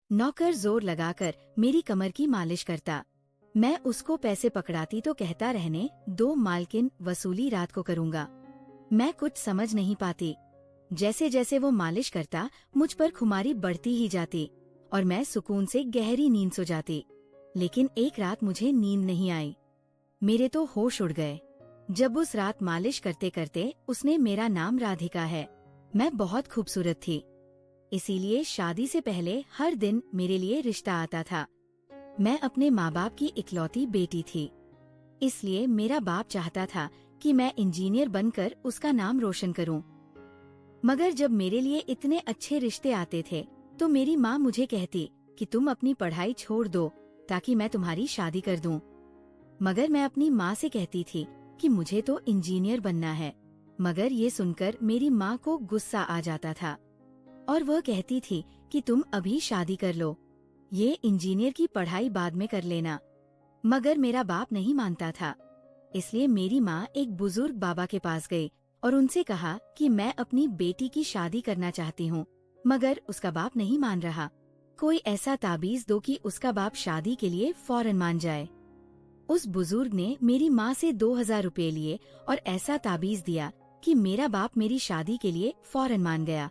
नौकर जोर लगाकर मेरी कमर की मालिश करता। मैं उसको पैसे पकड़ाती तो कहता रहने दो मालकिन, वसूली रात को करूँगा। मैं कुछ समझ नहीं पाती। जैसे जैसे वो मालिश करता मुझ पर खुमारी बढ़ती ही जाती और मैं सुकून से गहरी नींद सो जाती। लेकिन एक रात मुझे नींद नहीं आई। मेरे तो होश उड़ गए जब उस रात मालिश करते करते उसने मेरा नाम राधिका है। मैं बहुत खूबसूरत थी, इसीलिए शादी से पहले हर दिन मेरे लिए रिश्ता आता था। मैं अपने माँ बाप की इकलौती बेटी थी, इसलिए मेरा बाप चाहता था कि मैं इंजीनियर बनकर उसका नाम रोशन करूं। मगर जब मेरे लिए इतने अच्छे रिश्ते आते थे तो मेरी माँ मुझे कहती कि तुम अपनी पढ़ाई छोड़ दो ताकि मैं तुम्हारी शादी कर दूं। मगर मैं अपनी माँ से कहती थी कि मुझे तो इंजीनियर बनना है। मगर ये सुनकर मेरी माँ को गुस्सा आ जाता था और वह कहती थी कि तुम अभी शादी कर लो, ये इंजीनियर की पढ़ाई बाद में कर लेना। मगर मेरा बाप नहीं मानता था, इसलिए मेरी माँ एक बुजुर्ग बाबा के पास गई और उनसे कहा कि मैं अपनी बेटी की शादी करना चाहती हूँ। मगर उसका बाप नहीं मान रहा। कोई ऐसा ताबीज दो कि उसका बाप शादी के लिए फौरन मान जाए। उस बुजुर्ग ने मेरी माँ से 2000 रुपए लिए और ऐसा ताबीज दिया कि मेरा बाप मेरी शादी के लिए फौरन मान गया।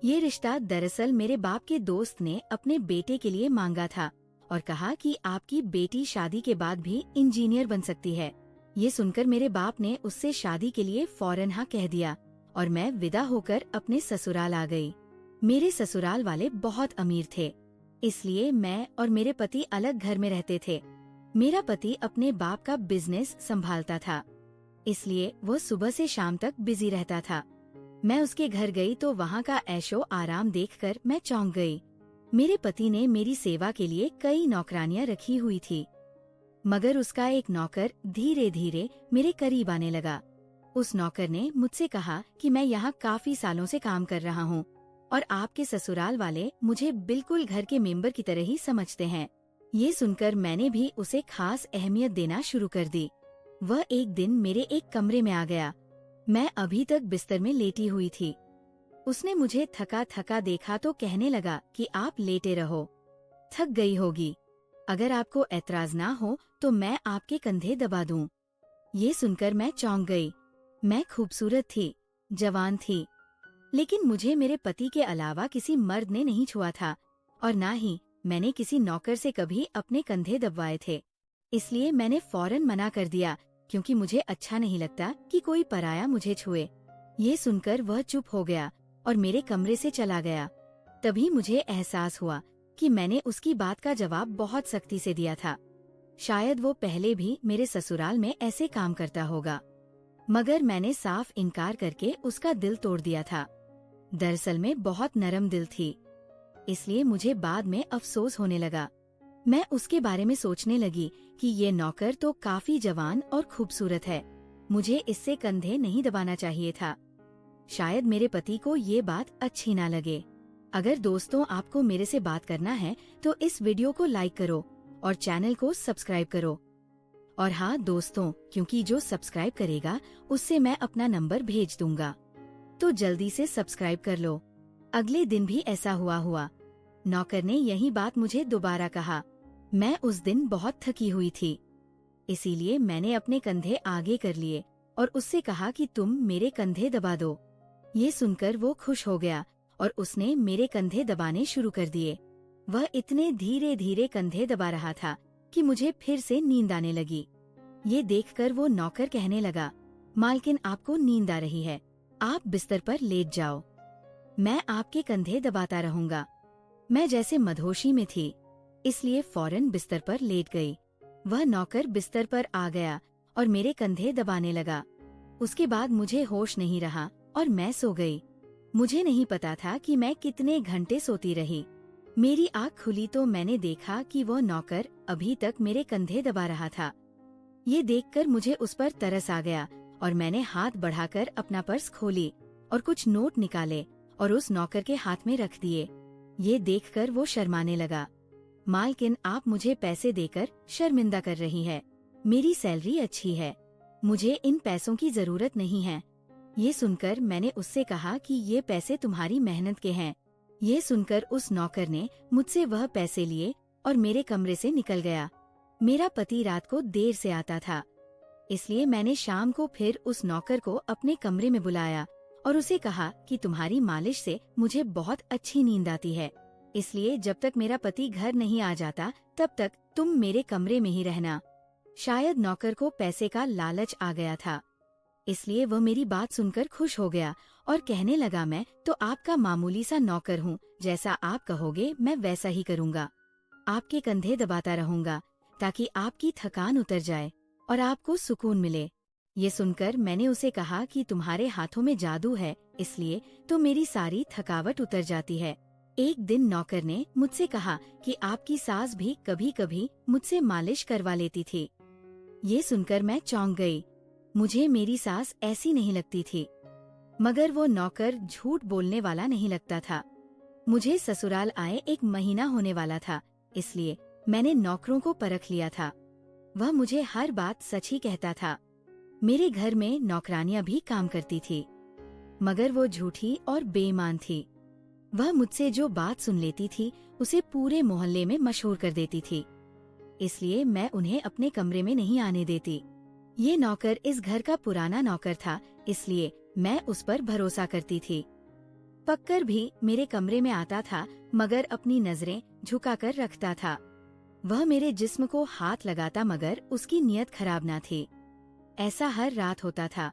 ये रिश्ता दरअसल मेरे बाप के दोस्त ने अपने बेटे के लिए मांगा था और कहा कि आपकी बेटी शादी के बाद भी इंजीनियर बन सकती है। ये सुनकर मेरे बाप ने उससे शादी के लिए फौरन हाँ कह दिया और मैं विदा होकर अपने ससुराल आ गई। मेरे ससुराल वाले बहुत अमीर थे, इसलिए मैं और मेरे पति अलग घर में रहते थे। मेरा पति अपने बाप का बिजनेस संभालता था, इसलिए वो सुबह से शाम तक बिजी रहता था। मैं उसके घर गई तो वहाँ का ऐशो आराम देखकर मैं चौंक गई। मेरे पति ने मेरी सेवा के लिए कई नौकरानियां रखी हुई थी, मगर उसका एक नौकर धीरे धीरे मेरे करीब आने लगा। उस नौकर ने मुझसे कहा कि मैं यहाँ काफी सालों से काम कर रहा हूँ और आपके ससुराल वाले मुझे बिल्कुल घर के मेंबर की तरह ही समझते हैं। ये सुनकर मैंने भी उसे खास अहमियत देना शुरू कर दी। वह एक दिन मेरे एक कमरे में आ गया। मैं अभी तक बिस्तर में लेटी हुई थी। उसने मुझे थका थका देखा तो कहने लगा कि आप लेटे रहो, थक गई होगी। अगर आपको ऐतराज ना हो तो मैं आपके कंधे दबा दूं। ये सुनकर मैं चौंक गई। मैं खूबसूरत थी, जवान थी, लेकिन मुझे मेरे पति के अलावा किसी मर्द ने नहीं छुआ था और ना ही मैंने किसी नौकर से कभी अपने कंधे दबवाए थे। इसलिए मैंने फौरन मना कर दिया, क्योंकि मुझे अच्छा नहीं लगता कि कोई पराया मुझे छुए। ये सुनकर वह चुप हो गया और मेरे कमरे से चला गया। तभी मुझे एहसास हुआ कि मैंने उसकी बात का जवाब बहुत सख्ती से दिया था। शायद वो पहले भी मेरे ससुराल में ऐसे काम करता होगा, मगर मैंने साफ इनकार करके उसका दिल तोड़ दिया था। दरअसल में बहुत नरम दिल थी, इसलिए मुझे बाद में अफसोस होने लगा। मैं उसके बारे में सोचने लगी कि ये नौकर तो काफी जवान और खूबसूरत है, मुझे इससे कंधे नहीं दबाना चाहिए था। शायद मेरे पति को ये बात अच्छी ना लगे। अगर दोस्तों आपको मेरे से बात करना है तो इस वीडियो को लाइक करो और चैनल को सब्सक्राइब करो। और हाँ दोस्तों, क्योंकि जो सब्सक्राइब करेगा उससे मैं अपना नंबर भेज दूंगा, तो जल्दी से सब्सक्राइब कर लो। अगले दिन भी ऐसा हुआ। नौकर ने यही बात मुझे दोबारा कहा। मैं उस दिन बहुत थकी हुई थी, इसीलिए मैंने अपने कंधे आगे कर लिए और उससे कहा कि तुम मेरे कंधे दबा दो। ये सुनकर वो खुश हो गया और उसने मेरे कंधे दबाने शुरू कर दिए। वह इतने धीरे धीरे कंधे दबा रहा था कि मुझे फिर से नींद आने लगी। ये देखकर वो नौकर कहने लगा, मालकिन आपको नींद आ रही है, आप बिस्तर पर लेट जाओ, मैं आपके कंधे दबाता रहूंगा। मैं जैसे मदहोशी में थी, इसलिए फौरन बिस्तर पर लेट गई। वह नौकर बिस्तर पर आ गया और मेरे कंधे दबाने लगा। उसके बाद मुझे होश नहीं रहा और मैं सो गई। मुझे नहीं पता था कि मैं कितने घंटे सोती रही। मेरी आँख खुली तो मैंने देखा कि वह नौकर अभी तक मेरे कंधे दबा रहा था। ये देखकर मुझे उस पर तरस आ गया और मैंने हाथ बढ़ाकर अपना पर्स खोली और कुछ नोट निकाले और उस नौकर के हाथ में रख दिए। ये देखकर वो शर्माने लगा। मालकिन, आप मुझे पैसे देकर शर्मिंदा कर रही है, मेरी सैलरी अच्छी है, मुझे इन पैसों की जरूरत नहीं है। ये सुनकर मैंने उससे कहा कि ये पैसे तुम्हारी मेहनत के हैं, ये सुनकर उस नौकर ने मुझसे वह पैसे लिए और मेरे कमरे से निकल गया। मेरा पति रात को देर से आता था, इसलिए मैंने शाम को फिर उस नौकर को अपने कमरे में बुलाया और उसे कहा कि तुम्हारी मालिश से मुझे बहुत अच्छी नींद आती है, इसलिए जब तक मेरा पति घर नहीं आ जाता तब तक तुम मेरे कमरे में ही रहना। शायद नौकर को पैसे का लालच आ गया था, इसलिए वह मेरी बात सुनकर खुश हो गया और कहने लगा, मैं तो आपका मामूली सा नौकर हूँ, जैसा आप कहोगे मैं वैसा ही करूँगा। आपके कंधे दबाता रहूँगा ताकि आपकी थकान उतर जाए और आपको सुकून मिले। ये सुनकर मैंने उसे कहा कि तुम्हारे हाथों में जादू है, इसलिए तो मेरी सारी थकावट उतर जाती है। एक दिन नौकर ने मुझसे कहा कि आपकी सास भी कभी कभी मुझसे मालिश करवा लेती थी। ये सुनकर मैं चौंक गई। मुझे मेरी सास ऐसी नहीं लगती थी, मगर वो नौकर झूठ बोलने वाला नहीं लगता था। मुझे ससुराल आए 1 महीना होने वाला था, इसलिए मैंने नौकरों को परख लिया था। वह मुझे हर बात सच ही कहता था। मेरे घर में नौकरानियां भी काम करती थी, मगर वो झूठी और बेईमान थी। वह मुझसे जो बात सुन लेती थी उसे पूरे मोहल्ले में मशहूर कर देती थी, इसलिए मैं उन्हें अपने कमरे में नहीं आने देती। ये नौकर इस घर का पुराना नौकर था, इसलिए मैं उस पर भरोसा करती थी। पक्कर भी मेरे कमरे में आता था, मगर अपनी नजरें झुकाकर रखता था। वह मेरे जिस्म को हाथ लगाता, मगर उसकी नीयत खराब ना थी। ऐसा हर रात होता था।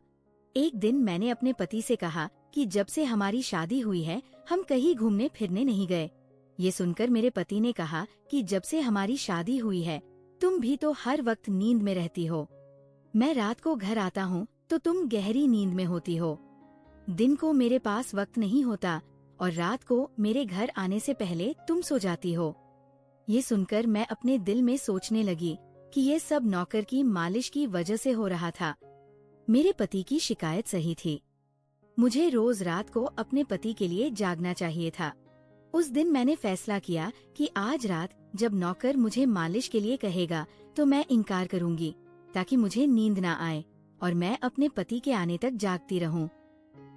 एक दिन मैंने अपने पति से कहा कि जब से हमारी शादी हुई है हम कहीं घूमने फिरने नहीं गए। ये सुनकर मेरे पति ने कहा कि जब से हमारी शादी हुई है तुम भी तो हर वक्त नींद में रहती हो। मैं रात को घर आता हूँ तो तुम गहरी नींद में होती हो। दिन को मेरे पास वक्त नहीं होता और रात को मेरे घर आने से पहले तुम सो जाती हो। ये सुनकर मैं अपने दिल में सोचने लगी कि ये सब नौकर की मालिश की वजह से हो रहा था। मेरे पति की शिकायत सही थी। मुझे रोज रात को अपने पति के लिए जागना चाहिए था। उस दिन मैंने फैसला किया कि आज रात जब नौकर मुझे मालिश के लिए कहेगा तो मैं इनकार करूंगी, ताकि मुझे नींद ना आए और मैं अपने पति के आने तक जागती रहूं।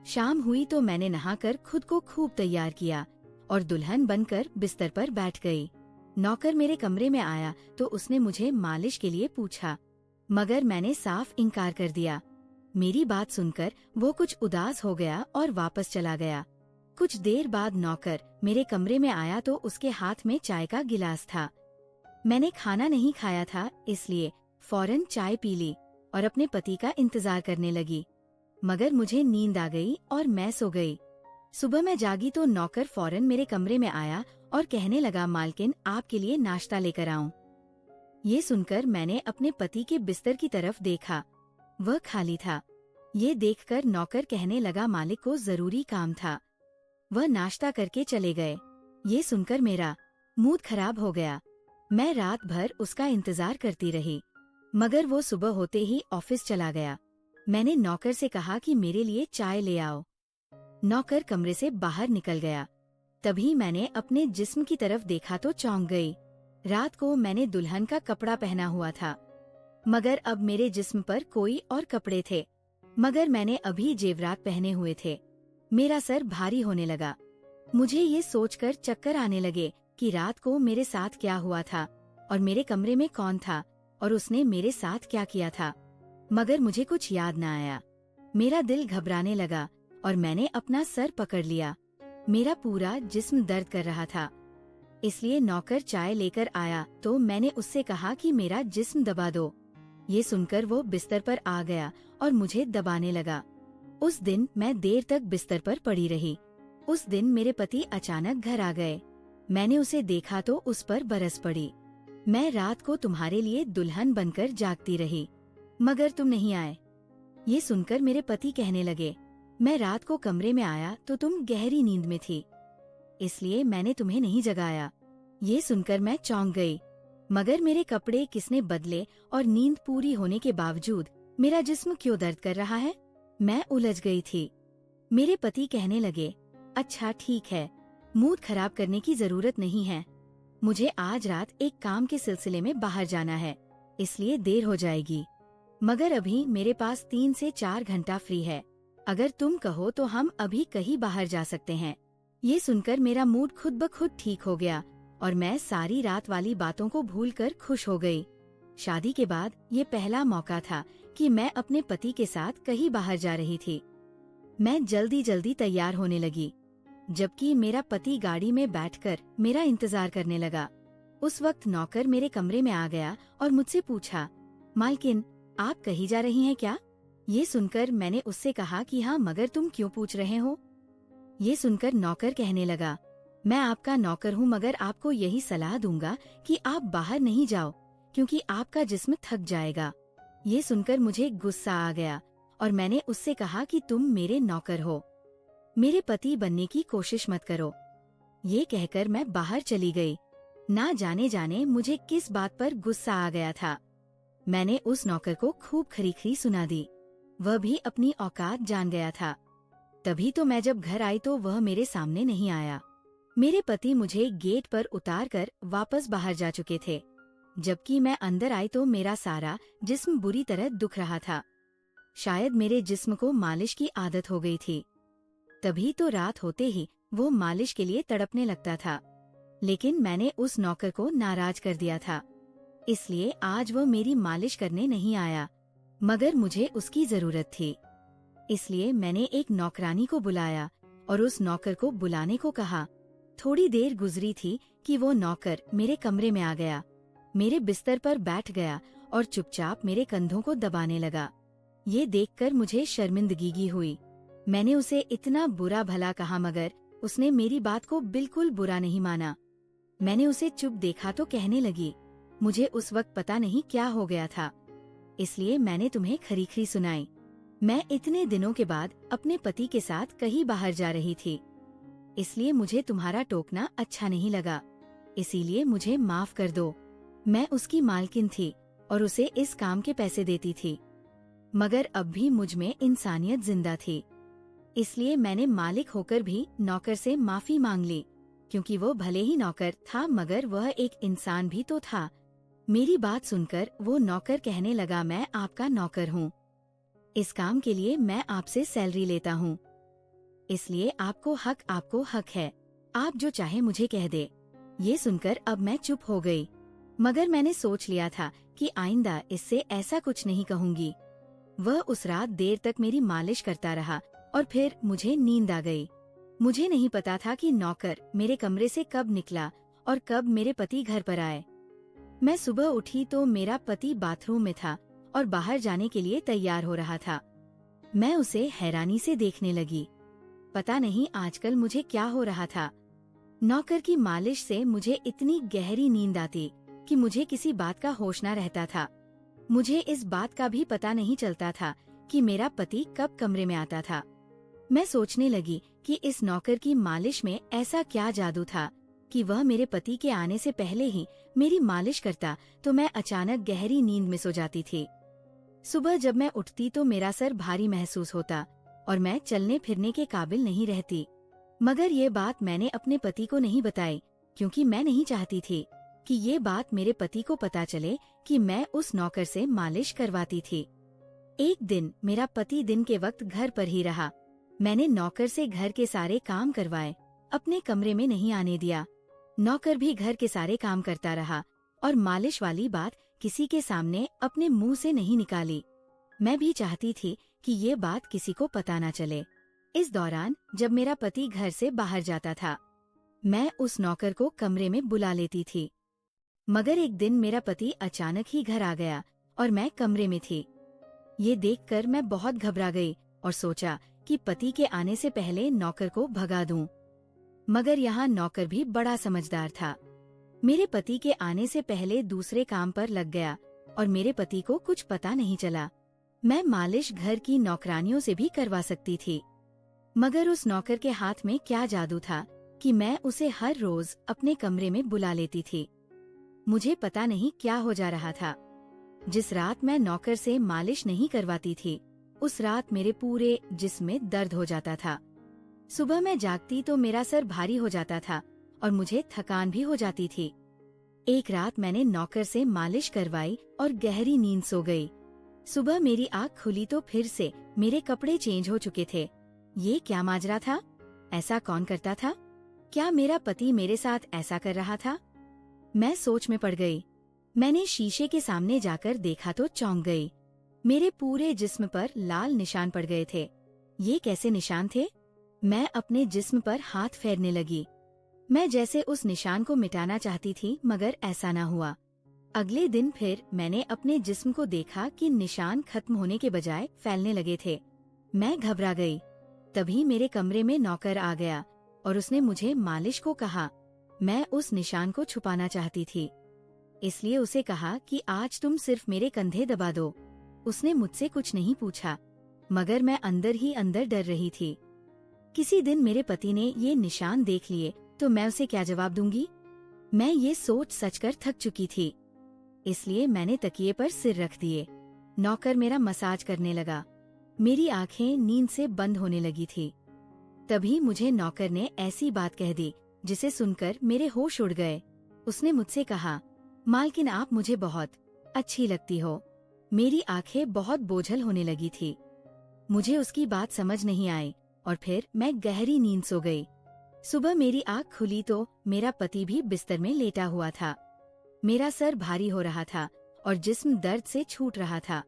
शाम हुई तो मैंने नहाकर खुद को खूब तैयार किया और दुल्हन बनकर बिस्तर पर बैठ गई। नौकर मेरे कमरे में आया तो उसने मुझे मालिश के लिए पूछा, मगर मैंने साफ इनकार कर दिया। मेरी बात सुनकर वो कुछ उदास हो गया और वापस चला गया। कुछ देर बाद नौकर मेरे कमरे में आया तो उसके हाथ में चाय का गिलास था। मैंने खाना नहीं खाया था, इसलिए फौरन चाय पी ली और अपने पति का इंतजार करने लगी, मगर मुझे नींद आ गई और मैं सो गई। सुबह मैं जागी तो नौकर फौरन मेरे कमरे में आया और कहने लगा, मालकिन आपके लिए नाश्ता लेकर आऊं। ये सुनकर मैंने अपने पति के बिस्तर की तरफ देखा, वह खाली था। ये देखकर नौकर कहने लगा, मालिक को जरूरी काम था। वह नाश्ता करके चले गए। ये सुनकर मेरा मूड खराब हो गया। मैं रात भर उसका इंतजार करती रही, मगर वो सुबह होते ही ऑफिस चला गया। मैंने नौकर से कहा कि मेरे लिए चाय ले आओ। नौकर कमरे से बाहर निकल गया। तभी मैंने अपने जिस्म की तरफ देखा तो चौंक गई। रात को मैंने दुल्हन का कपड़ा पहना हुआ था, मगर अब मेरे जिस्म पर कोई और कपड़े थे, मगर मैंने अभी जेवरात पहने हुए थे। मेरा सर भारी होने लगा। मुझे ये सोचकर चक्कर आने लगे कि रात को मेरे साथ क्या हुआ था और मेरे कमरे में कौन था और उसने मेरे साथ क्या किया था, मगर मुझे कुछ याद न आया। मेरा दिल घबराने लगा और मैंने अपना सर पकड़ लिया। मेरा पूरा जिस्म दर्द कर रहा था, इसलिए नौकर चाय लेकर आया तो मैंने उससे कहा कि मेरा जिस्म दबा दो। ये सुनकर वो बिस्तर पर आ गया और मुझे दबाने लगा। उस दिन मैं देर तक बिस्तर पर पड़ी रही। उस दिन मेरे पति अचानक घर आ गए। मैंने उसे देखा तो उस पर बरस पड़ी। मैं रात को तुम्हारे लिए दुल्हन बनकर जागती रही, मगर तुम नहीं आए। ये सुनकर मेरे पति कहने लगे, मैं रात को कमरे में आया तो तुम गहरी नींद में थी, इसलिए मैंने तुम्हें नहीं जगाया। ये सुनकर मैं चौंक गई, मगर मेरे कपड़े किसने बदले और नींद पूरी होने के बावजूद मेरा जिस्म क्यों दर्द कर रहा है? मैं उलझ गई थी। मेरे पति कहने लगे, अच्छा ठीक है, मूड खराब करने की जरूरत नहीं है। मुझे आज रात एक काम के सिलसिले में बाहर जाना है, इसलिए देर हो जाएगी, मगर अभी मेरे पास 3 से 4 घंटा फ्री है। अगर तुम कहो तो हम अभी कहीं बाहर जा सकते हैं। ये सुनकर मेरा मूड खुद ब खुद ठीक हो गया और मैं सारी रात वाली बातों को भूलकर खुश हो गई। शादी के बाद ये पहला मौका था कि मैं अपने पति के साथ कहीं बाहर जा रही थी। मैं जल्दी जल्दी तैयार होने लगी, जबकि मेरा पति गाड़ी में बैठकर मेरा इंतजार करने लगा। उस वक्त नौकर मेरे कमरे में आ गया और मुझसे पूछा, मालकिन, आप कहीं जा रही हैं क्या? ये सुनकर मैंने उससे कहा कि हाँ, मगर तुम क्यों पूछ रहे हो? ये सुनकर नौकर कहने लगा, मैं आपका नौकर हूँ, मगर आपको यही सलाह दूंगा कि आप बाहर नहीं जाओ, क्योंकि आपका जिस्म थक जाएगा। ये सुनकर मुझे गुस्सा आ गया और मैंने उससे कहा कि तुम मेरे नौकर हो, मेरे पति बनने की कोशिश मत करो। ये कहकर मैं बाहर चली गई। ना जाने मुझे किस बात पर गुस्सा आ गया था। मैंने उस नौकर को खूब खरी सुना दी। वह भी अपनी औकात जान गया था। तभी तो मैं जब घर आई तो वह मेरे सामने नहीं आया। मेरे पति मुझे गेट पर उतार कर वापस बाहर जा चुके थे। जबकि मैं अंदर आई तो मेरा सारा जिस्म बुरी तरह दुख रहा था। शायद मेरे जिस्म को मालिश की आदत हो गई थी। तभी तो रात होते ही वो मालिश के लिए तड़पने लगता था। लेकिन मैंने उस नौकर को नाराज कर दिया था, इसलिए आज वो मेरी मालिश करने नहीं आया, मगर मुझे उसकी जरूरत थी। इसलिए मैंने एक नौकरानी को बुलाया और उस नौकर को बुलाने को कहा। थोड़ी देर गुजरी थी कि वो नौकर मेरे कमरे में आ गया, मेरे बिस्तर पर बैठ गया और चुपचाप मेरे कंधों को दबाने लगा। ये देखकर मुझे शर्मिंदगी हुई। मैंने उसे इतना बुरा भला कहा, मगर उसने मेरी बात को बिल्कुल बुरा नहीं माना। मैंने उसे चुप देखा तो कहने लगी, मुझे उस वक्त पता नहीं क्या हो गया था, इसलिए मैंने तुम्हें खरी सुनाई। मैं इतने दिनों के बाद अपने पति के साथ कहीं बाहर जा रही थी, इसलिए मुझे तुम्हारा टोकना अच्छा नहीं लगा, इसीलिए मुझे माफ कर दो। मैं उसकी मालकिन थी और उसे इस काम के पैसे देती थी, मगर अब भी मुझ में इंसानियत जिंदा थी, इसलिए मैंने मालिक होकर भी नौकर से माफी मांग ली, क्योंकि वो भले ही नौकर था मगर वह एक इंसान भी तो था। मेरी बात सुनकर वो नौकर कहने लगा, मैं आपका नौकर हूँ, इस काम के लिए मैं आपसे सैलरी लेता हूँ, इसलिए आपको हक है, आप जो चाहे मुझे कह दे। ये सुनकर अब मैं चुप हो गई, मगर मैंने सोच लिया था कि आइंदा इससे ऐसा कुछ नहीं कहूँगी। वह उस रात देर तक मेरी मालिश करता रहा और फिर मुझे नींद आ गई। मुझे नहीं पता था कि नौकर मेरे कमरे से कब निकला और कब मेरे पति घर पर आए। मैं सुबह उठी तो मेरा पति बाथरूम में था और बाहर जाने के लिए तैयार हो रहा था। मैं उसे हैरानी से देखने लगी। पता नहीं आजकल मुझे क्या हो रहा था। नौकर की मालिश से मुझे इतनी गहरी नींद आती कि मुझे किसी बात का होश न रहता था। मुझे इस बात का भी पता नहीं चलता था कि मेरा पति कब कमरे में आता था। मैं सोचने लगी कि इस नौकर की मालिश में ऐसा क्या जादू था कि वह मेरे पति के आने से पहले ही मेरी मालिश करता तो मैं अचानक गहरी नींद में सो जाती थी। सुबह जब मैं उठती तो मेरा सर भारी महसूस होता और मैं चलने फिरने के काबिल नहीं रहती। मगर ये बात मैंने अपने पति को नहीं बताई, क्योंकि मैं नहीं चाहती थी कि ये बात मेरे पति को पता चले कि मैं उस नौकर से मालिश करवाती थी। एक दिन मेरा पति दिन के वक्त घर पर ही रहा। मैंने नौकर से घर के सारे काम करवाए, अपने कमरे में नहीं आने दिया। नौकर भी घर के सारे काम करता रहा और मालिश वाली बात किसी के सामने अपने मुंह से नहीं निकाली। मैं भी चाहती थी कि ये बात किसी को पता न चले। इस दौरान जब मेरा पति घर से बाहर जाता था, मैं उस नौकर को कमरे में बुला लेती थी। मगर एक दिन मेरा पति अचानक ही घर आ गया और मैं कमरे में थी। ये देखकर मैं बहुत घबरा गई और सोचा कि पति के आने से पहले नौकर को भगा दूं। मगर यहाँ नौकर भी बड़ा समझदार था। मेरे पति के आने से पहले दूसरे काम पर लग गया और मेरे पति को कुछ पता नहीं चला। मैं मालिश घर की नौकरानियों से भी करवा सकती थी, मगर उस नौकर के हाथ में क्या जादू था कि मैं उसे हर रोज अपने कमरे में बुला लेती थी। मुझे पता नहीं क्या हो जा रहा था। जिस रात मैं नौकर से मालिश नहीं करवाती थी, उस रात मेरे पूरे जिस्म में दर्द हो जाता था। सुबह मैं जागती तो मेरा सर भारी हो जाता था और मुझे थकान भी हो जाती थी। एक रात मैंने नौकर से मालिश करवाई और गहरी नींद सो गई। सुबह मेरी आँख खुली तो फिर से मेरे कपड़े चेंज हो चुके थे। ये क्या माजरा था? ऐसा कौन करता था? क्या मेरा पति मेरे साथ ऐसा कर रहा था? मैं सोच में पड़ गई। मैंने शीशे के सामने जाकर देखा तो चौंक गई। मेरे पूरे जिस्म पर लाल निशान पड़ गए थे। ये कैसे निशान थे? मैं अपने जिस्म पर हाथ फेरने लगी। मैं जैसे उस निशान को मिटाना चाहती थी, मगर ऐसा ना हुआ। अगले दिन फिर मैंने अपने जिस्म को देखा कि निशान खत्म होने के बजाय फैलने लगे थे। मैं घबरा गई। तभी मेरे कमरे में नौकर आ गया और उसने मुझे मालिश को कहा। मैं उस निशान को छुपाना चाहती थी, इसलिए उसे कहा कि आज तुम सिर्फ मेरे कंधे दबा दो। उसने मुझसे कुछ नहीं पूछा, मगर मैं अंदर ही अंदर डर रही थी। किसी दिन मेरे पति ने ये निशान देख लिए तो मैं उसे क्या जवाब दूंगी? मैं ये सोच सचकर थक चुकी थी, इसलिए मैंने तकिए पर सिर रख दिए। नौकर मेरा मसाज करने लगा। मेरी आंखें नींद से बंद होने लगी थी। तभी मुझे नौकर ने ऐसी बात कह दी जिसे सुनकर मेरे होश उड़ गए। उसने मुझसे कहा, मालकिन आप मुझे बहुत अच्छी लगती हो। मेरी आंखें बहुत बोझल होने लगी थी। मुझे उसकी बात समझ नहीं आई और फिर मैं गहरी नींद सो गई। सुबह मेरी आंख खुली तो मेरा पति भी बिस्तर में लेटा हुआ था। मेरा सर भारी हो रहा था और जिस्म दर्द से छूट रहा था,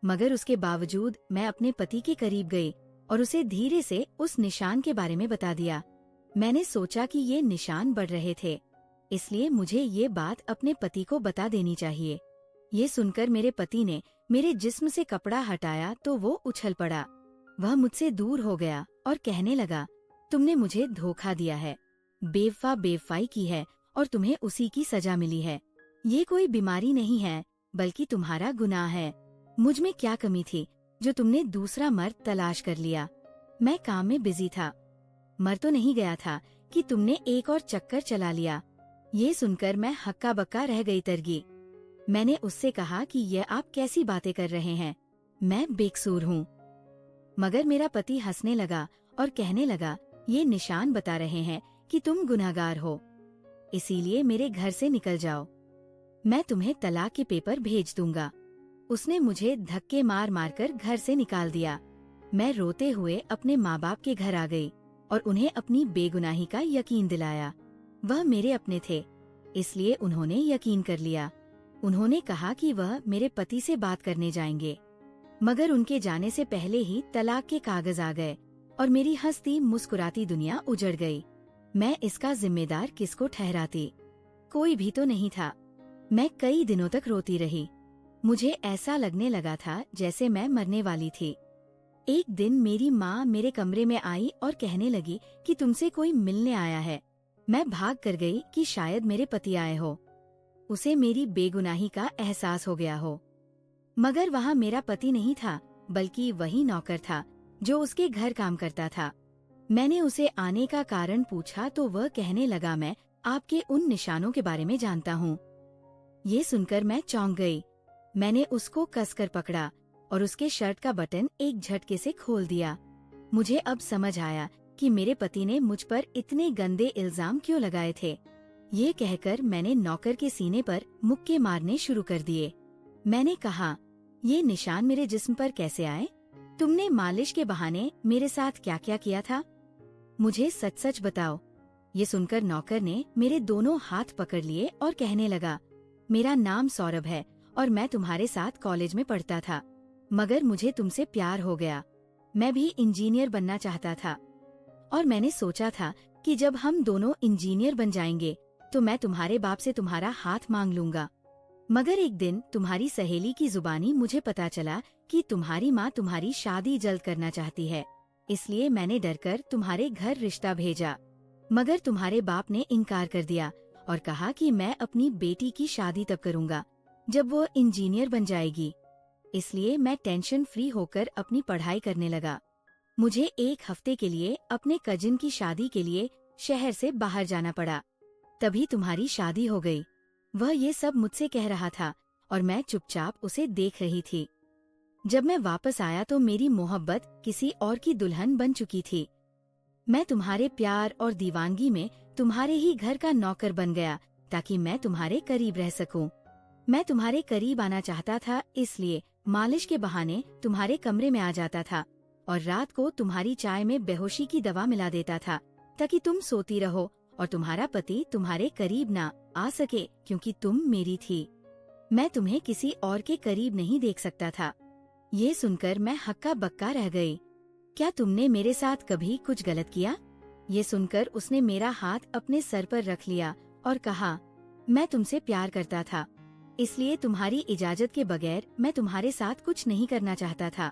मगर उसके बावजूद मैं अपने पति के करीब गई और उसे धीरे से उस निशान के बारे में बता दिया। मैंने सोचा कि ये निशान बढ़ रहे थे, इसलिए मुझे ये बात अपने पति को बता देनी चाहिए। ये सुनकर मेरे पति ने मेरे जिस्म से कपड़ा हटाया तो वो उछल पड़ा। वह मुझसे दूर हो गया और कहने लगा, तुमने मुझे धोखा दिया है, बेवफाई की है और तुम्हें उसी की सजा मिली है। ये कोई बीमारी नहीं है, बल्कि तुम्हारा गुनाह है। मुझ में क्या कमी थी जो तुमने दूसरा मर्द तलाश कर लिया? मैं काम में बिजी था। मर तो नहीं गया था कि तुमने एक और चक्कर चला लिया। ये सुनकर मैं हक्का बक्का रह गई तरगी। मैंने उससे कहा कि यह आप कैसी बातें कर रहे हैं, मैं बेकसूर हूँ। मगर मेरा पति हंसने लगा और कहने लगा, ये निशान बता रहे हैं कि तुम गुनहगार हो, इसीलिए मेरे घर से निकल जाओ। मैं तुम्हें तलाक के पेपर भेज दूंगा। उसने मुझे धक्के मार मार कर घर से निकाल दिया। मैं रोते हुए अपने माँ बाप के घर आ गई और उन्हें अपनी बेगुनाही का यकीन दिलाया। वह मेरे अपने थे, इसलिए उन्होंने यकीन कर लिया। उन्होंने कहा कि वह मेरे पति से बात करने जाएंगे, मगर उनके जाने से पहले ही तलाक के कागज आ गए और मेरी हंसती मुस्कुराती दुनिया उजड़ गई। मैं इसका जिम्मेदार किसको ठहराती? कोई भी तो नहीं था। मैं कई दिनों तक रोती रही। मुझे ऐसा लगने लगा था जैसे मैं मरने वाली थी। एक दिन मेरी माँ मेरे कमरे में आई और कहने लगी कि तुमसे कोई मिलने आया है। मैं भाग कर गई कि शायद मेरे पति आए हो। उसे मेरी बेगुनाही का एहसास हो गया हो, मगर वहाँ मेरा पति नहीं था, बल्कि वही नौकर था जो उसके घर काम करता था। मैंने उसे आने का कारण पूछा तो वह कहने लगा, मैं आपके उन निशानों के बारे में जानता हूँ। ये सुनकर मैं चौंक गई। मैंने उसको कसकर पकड़ा और उसके शर्ट का बटन एक झटके से खोल दिया। मुझे अब समझ आया कि मेरे पति ने मुझ पर इतने गंदे इल्जाम क्यों लगाए थे। ये कहकर मैंने नौकर के सीने पर मुक्के मारने शुरू कर दिए। मैंने कहा, ये निशान मेरे जिस्म पर कैसे आए? तुमने मालिश के बहाने मेरे साथ क्या क्या किया था? मुझे सच सच बताओ। ये सुनकर नौकर ने मेरे दोनों हाथ पकड़ लिए और कहने लगा, मेरा नाम सौरभ है और मैं तुम्हारे साथ कॉलेज में पढ़ता था, मगर मुझे तुमसे प्यार हो गया। मैं भी इंजीनियर बनना चाहता था और मैंने सोचा था कि जब हम दोनों इंजीनियर बन जाएंगे तो मैं तुम्हारे बाप से तुम्हारा हाथ मांग लूंगा। मगर एक दिन तुम्हारी सहेली की जुबानी मुझे पता चला कि तुम्हारी माँ तुम्हारी शादी जल्द करना चाहती है, इसलिए मैंने डरकर तुम्हारे घर रिश्ता भेजा। मगर तुम्हारे बाप ने इनकार कर दिया और कहा कि मैं अपनी बेटी की शादी तब करूंगा जब वो इंजीनियर बन जाएगी। इसलिए मैं टेंशन फ्री होकर अपनी पढ़ाई करने लगा। मुझे एक हफ्ते के लिए अपने कजिन की शादी के लिए शहर से बाहर जाना पड़ा। तभी तुम्हारी शादी हो गई। वह ये सब मुझसे कह रहा था और मैं चुपचाप उसे देख रही थी। जब मैं वापस आया तो मेरी मोहब्बत किसी और की दुल्हन बन चुकी थी। मैं तुम्हारे प्यार और दीवानगी में तुम्हारे ही घर का नौकर बन गया ताकि मैं तुम्हारे करीब रह सकूं। मैं तुम्हारे करीब आना चाहता था, इसलिए मालिश के बहाने तुम्हारे कमरे में आ जाता था और रात को तुम्हारी चाय में बेहोशी की दवा मिला देता था ताकि तुम सोती रहो और तुम्हारा पति तुम्हारे करीब ना आ सके, क्योंकि तुम मेरी थी। मैं तुम्हें किसी और के करीब नहीं देख सकता था। ये सुनकर मैं हक्का बक्का रह गई। क्या तुमने मेरे साथ कभी कुछ गलत किया? ये सुनकर उसने मेरा हाथ अपने सर पर रख लिया और कहा, मैं तुमसे प्यार करता था, इसलिए तुम्हारी इजाजत के बगैर मैं तुम्हारे साथ कुछ नहीं करना चाहता था।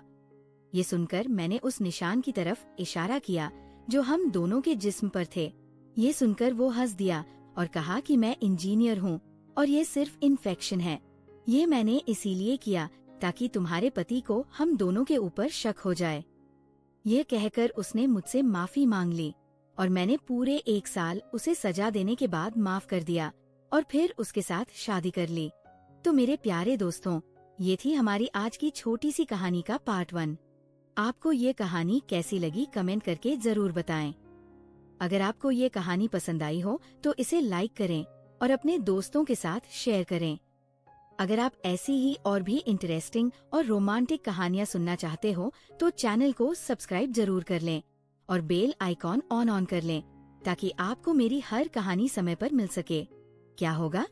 ये सुनकर मैंने उस निशान की तरफ इशारा किया जो हम दोनों के जिस्म पर थे। ये सुनकर वो हंस दिया और कहा कि मैं इंजीनियर हूँ और ये सिर्फ इन्फेक्शन है। ये मैंने इसीलिए किया ताकि तुम्हारे पति को हम दोनों के ऊपर शक हो जाए। ये कहकर उसने मुझसे माफी मांग ली और मैंने पूरे 1 साल उसे सजा देने के बाद माफ कर दिया और फिर उसके साथ शादी कर ली। तो मेरे प्यारे दोस्तों, ये थी हमारी आज की छोटी सी कहानी का पार्ट 1। आपको ये कहानी कैसी लगी कमेंट करके जरूर बताएं। अगर आपको ये कहानी पसंद आई हो तो इसे लाइक करें और अपने दोस्तों के साथ शेयर करें। अगर आप ऐसी ही और भी इंटरेस्टिंग और रोमांटिक कहानियाँ सुनना चाहते हो तो चैनल को सब्सक्राइब जरूर कर लें और बेल आइकॉन ऑन कर लें ताकि आपको मेरी हर कहानी समय पर मिल सके। क्या होगा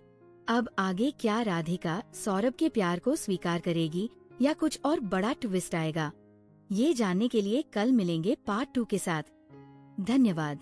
अब आगे? क्या राधिका सौरभ के प्यार को स्वीकार करेगी या कुछ और बड़ा ट्विस्ट आएगा? ये जानने के लिए कल मिलेंगे पार्ट 2 के साथ। धन्यवाद।